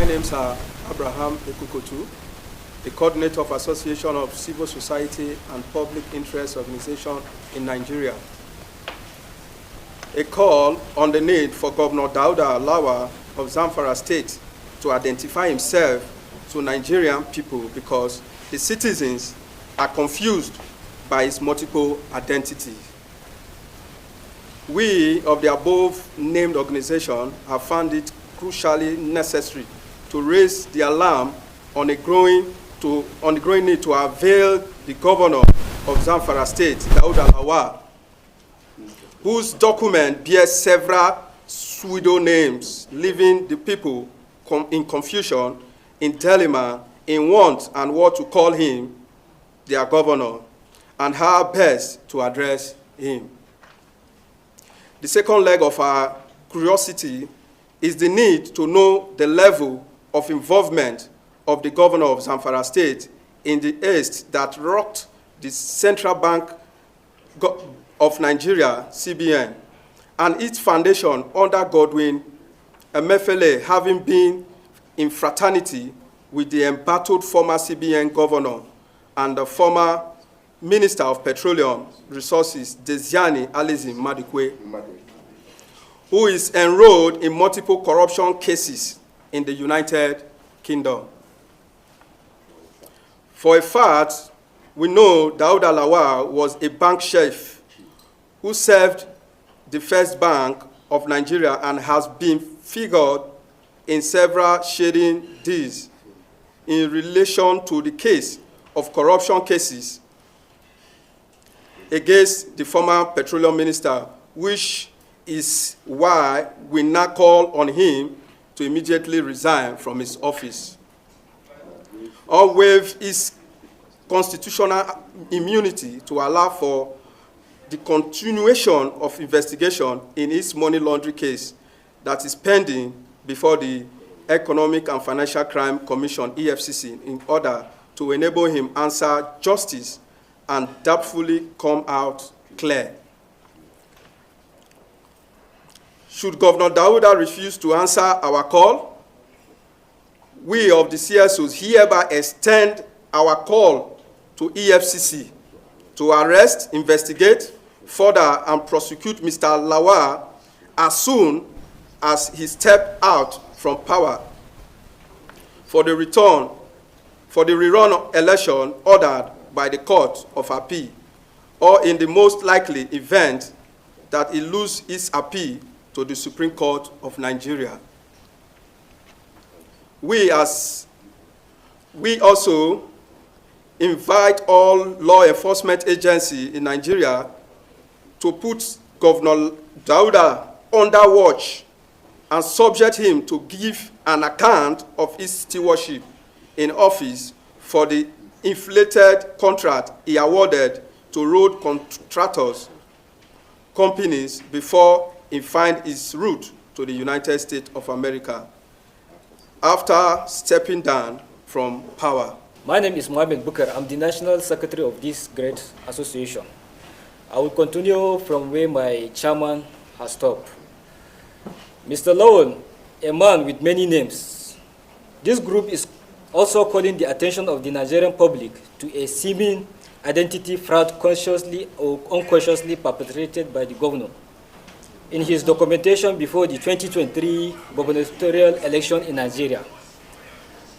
names are Abraham Ekukotu, the coordinator of Association of Civil Society and Public Interest Organization in Nigeria. A call on the need for Governor Dauda Lawal of Zamfara State to identify himself to Nigerian people because the citizens are confused by his multiple identities. We of the above named organization have found it crucially necessary to raise the alarm on the growing need to avail the governor of Zamfara State, Dauda Lawal, whose document bears several pseudo names, leaving the people in confusion, in dilemma, in want and what to call him their governor, and how best to address him. The second leg of our curiosity is the need to know the level of involvement of the governor of Zamfara State in the haste that rocked the Central Bank of Nigeria, CBN, and its foundation under Godwin Emefiele having been in fraternity with the embattled former CBN governor and the former Minister of Petroleum Resources, Desiani Alizim Madikwe, who is enrolled in multiple corruption cases in the United Kingdom. For a fact, we know Dauda Lawal was a bank chef who served the First Bank of Nigeria and has been figured in several shading deeds in relation to the case of corruption cases against the former petroleum minister, which is why we now call on him to immediately resign from his office or waive his constitutional immunity to allow for the continuation of investigation in his money laundering case that is pending before the Economic and Financial Crime Commission, EFCC, in order to enable him answer justice and doubtfully come out clear. Should Governor Dauda refuse to answer our call, we of the CSOs hereby extend our call to EFCC to arrest, investigate, further, and prosecute Mr. Lawal as soon as he stepped out from power for the rerun election ordered by the Court of Appeal, or in the most likely event that he loses his appeal to the Supreme Court of Nigeria. We also invite all law enforcement agencies in Nigeria to put Governor Dauda under watch and subject him to give an account of his stewardship in office for the inflated contract he awarded to road contractors companies before he find his route to the United States of America after stepping down from power. My name is Mohamed Bukar. I'm the National Secretary of this great association. I will continue from where my chairman has stopped. Mr. Lawal, a man with many names. This group is also calling the attention of the Nigerian public to a seeming identity fraud consciously or unconsciously perpetrated by the governor in his documentation before the 2023 gubernatorial election in Nigeria.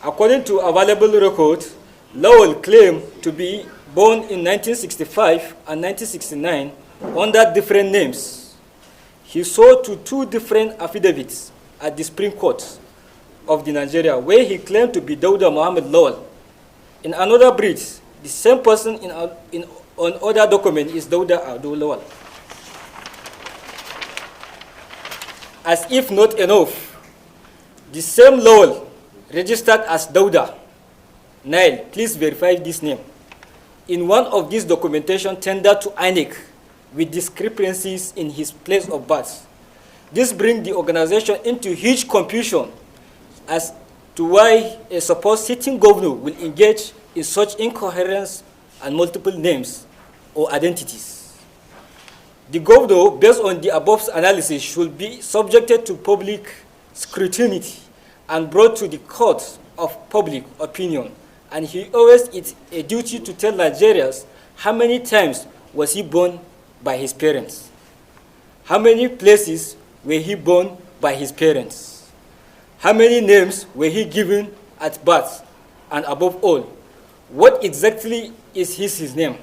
According to available records, Lawal claimed to be born in 1965 and 1969 under different names. He swore to two different affidavits at the Supreme Court of the Nigeria, where he claimed to be Dauda Muhammad Lawal. In another breach, the same person on other document is Dauda Lawal. As if not enough, the same Lawal registered as Dauda. Nile, please verify this name. In one of these documentation tendered to INEC with discrepancies in his place of birth. This brings the organization into huge confusion as to why a supposed sitting governor will engage in such incoherence and multiple names or identities. The governor, based on the above analysis, should be subjected to public scrutiny and brought to the court of public opinion. And he always it's a duty to tell Nigerians how many times was he born by his parents, how many places were he born by his parents, how many names were he given at birth, and above all, what exactly is his name.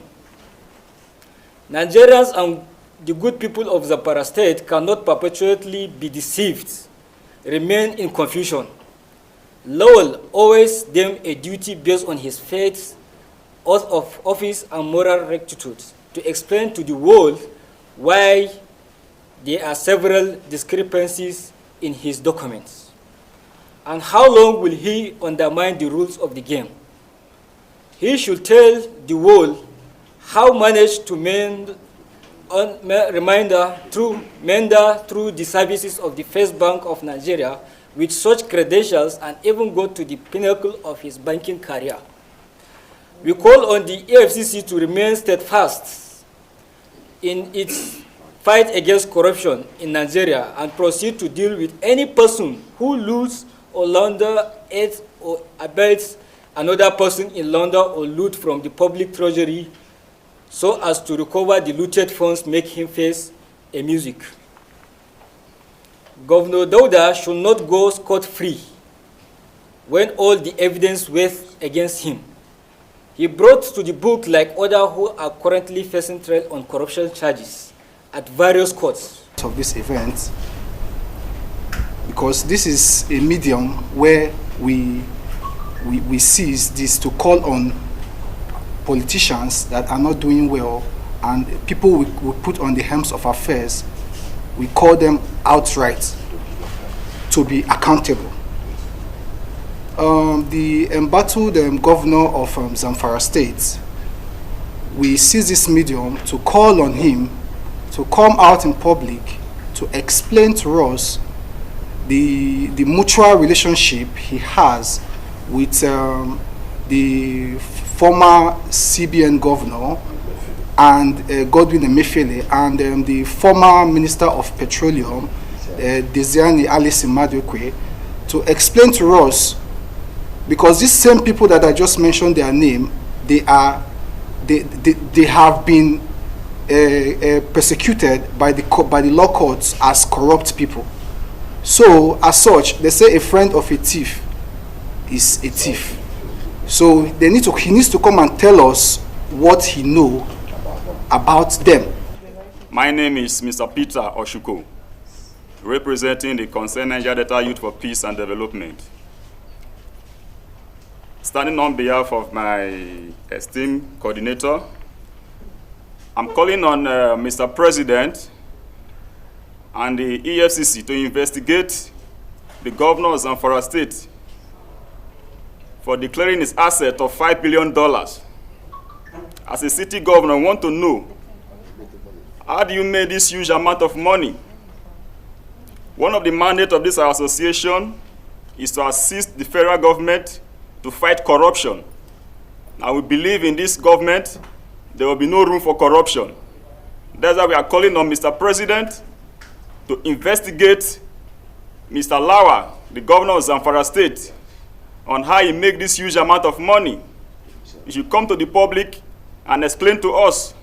Nigerians and the good people of Zamfara State cannot perpetually be deceived, remain in confusion. Lawal always deemed a duty based on his faith, oath of office, and moral rectitude to explain to the world why there are several discrepancies in his documents. And how long will he undermine the rules of the game? He should tell the world how managed to mend through the services of the First Bank of Nigeria with such credentials, and even go to the pinnacle of his banking career. We call on the EFCC to remain steadfast in its fight against corruption in Nigeria and proceed to deal with any person who loots or launder, aids or abates another person in launder or loot from the public treasury, so as to recover the looted funds, make him face a music. Governor Dauda should not go scot-free when all the evidence weighs against him. He brought to the book like others who are currently facing trial on corruption charges at various courts. Of this event, because this is a medium where we seize this to call on politicians that are not doing well, and people we put on the helms of affairs, we call them outright to be accountable. The embattled governor of Zamfara State, we seize this medium to call on him to come out in public to explain to us the mutual relationship he has with the former CBN governor and Godwin Emefiele, and the former Minister of Petroleum, Desiani Alice Madwekwe, to explain to us, because these same people that I just mentioned their name, they have been persecuted by the law courts as corrupt people. So as such, they say a friend of a thief is a thief. So he needs to come and tell us what he knows about them. My name is Mr. Peter Oshuko, representing the Concerned Niger Delta Youth for Peace and Development. Standing on behalf of my esteemed coordinator, I'm calling on Mr. President and the EFCC to investigate the governor of Zamfara State for declaring his asset of $5 billion. As a city governor, I want to know, how do you make this huge amount of money? One of the mandates of this association is to assist the federal government to fight corruption. And we believe in this government, there will be no room for corruption. That's why we are calling on Mr. President to investigate Mr. Lawal, the governor of Zamfara State, on how he make this huge amount of money. He should come to the public and explain to us.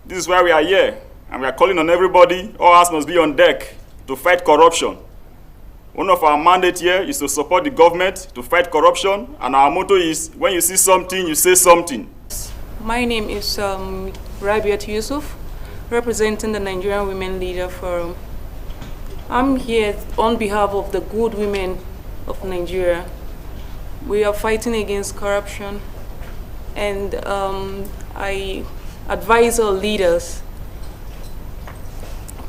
This is why we are here, and we are calling on everybody, all hands must be on deck to fight corruption. One of our mandates here is to support the government to fight corruption, and our motto is, when you see something, you say something. My name is Rabiat Yusuf, representing the Nigerian Women Leader Forum. I'm here on behalf of the good women of Nigeria. We are fighting against corruption, and I advise our leaders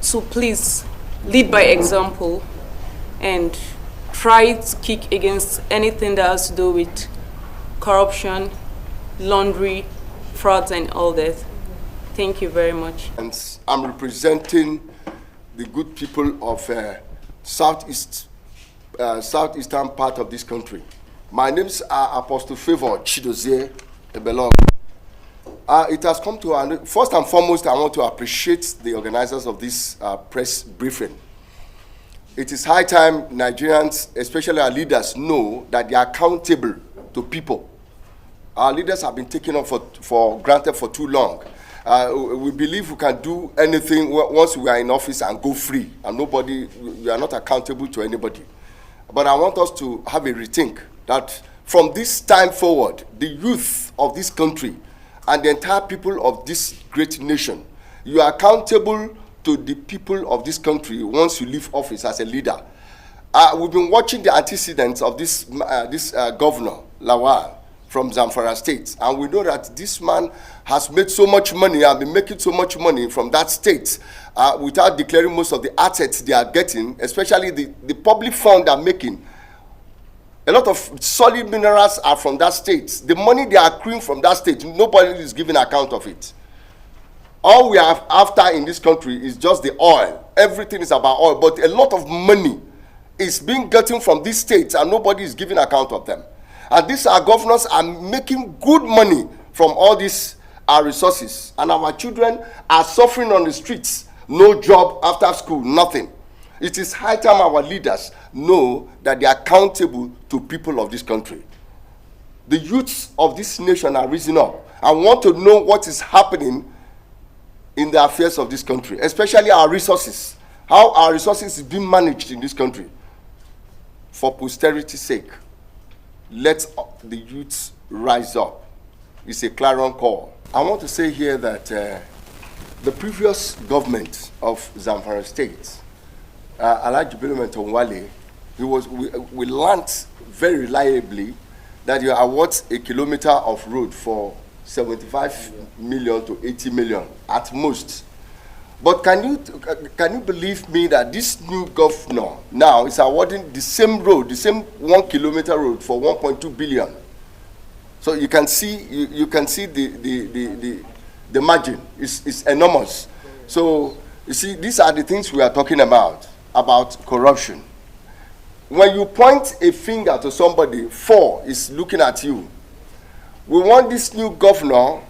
to please lead by example and try to kick against anything that has to do with corruption, laundry, frauds, and all that. Thank you very much. And I'm representing the good people of southeastern part of this country. My name's Apostle Favor Chidozie Ebelong. It has come to first and foremost, I want to appreciate the organizers of this press briefing. It is high time Nigerians, especially our leaders, know that they are accountable to people. Our leaders have been taken up for granted for too long. We believe we can do anything once we are in office and go free, and we are not accountable to anybody. But I want us to have a rethink that from this time forward, the youth of this country and the entire people of this great nation, you are accountable to the people of this country once you leave office as a leader. We've been watching the antecedents of this governor, Lawal, from Zamfara State, and we know that this man has made so much money and been making so much money from that state without declaring most of the assets they are getting, especially the public fund they are making. A lot of solid minerals are from that state. The money they are accruing from that state, nobody is giving account of it. All we are after in this country is just the oil. Everything is about oil, but a lot of money is being gotten from these states and nobody is giving account of them. And these our governors are making good money from all these resources. And our children are suffering on the streets. No job after school, nothing. It is high time our leaders know that they are accountable to people of this country. The youths of this nation are rising up and want to know what is happening in the affairs of this country, especially our resources, how our resources is being managed in this country. For posterity's sake, let the youths rise up. It's a clarion call. I want to say here that the previous government of Zamfara State, Alhaji Bello Mentonwale, we learned very reliably that you award a kilometer of road for 75 million to 80 million at most. But can you believe me that this new governor now is awarding the same road, the same 1 kilometer road for 1.2 billion? So you can see the margin is enormous. So you see, these are the things we are talking about corruption. When you point a finger to somebody, 4 is looking at you. We want this new governor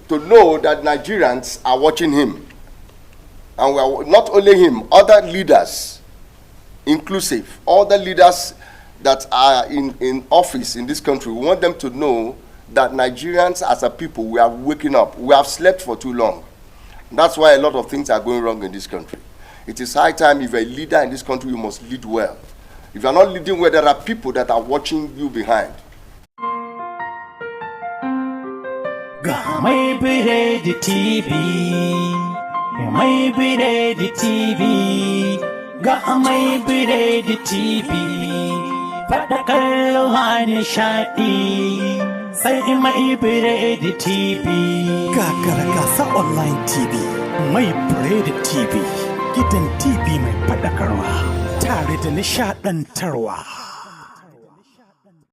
to know that Nigerians are watching him. And we are not only him, other leaders, inclusive, all the leaders that are in office in this country, we want them to know that Nigerians as a people, we are waking up. We have slept for too long. That's why a lot of things are going wrong in this country. It is high time, if you're a leader in this country, you must lead well. If you're not leading well, there are people that are watching you behind. Mai Biredi TV, Mai Biredi TV, Mai Biredi TV, faɗakar ruwa nishaɗi, sai Mai Biredi TV. Gagara gasa online TV, Mai Biredi TV, gidan TV mai faɗakarwa, tare da nishaɗantarwa.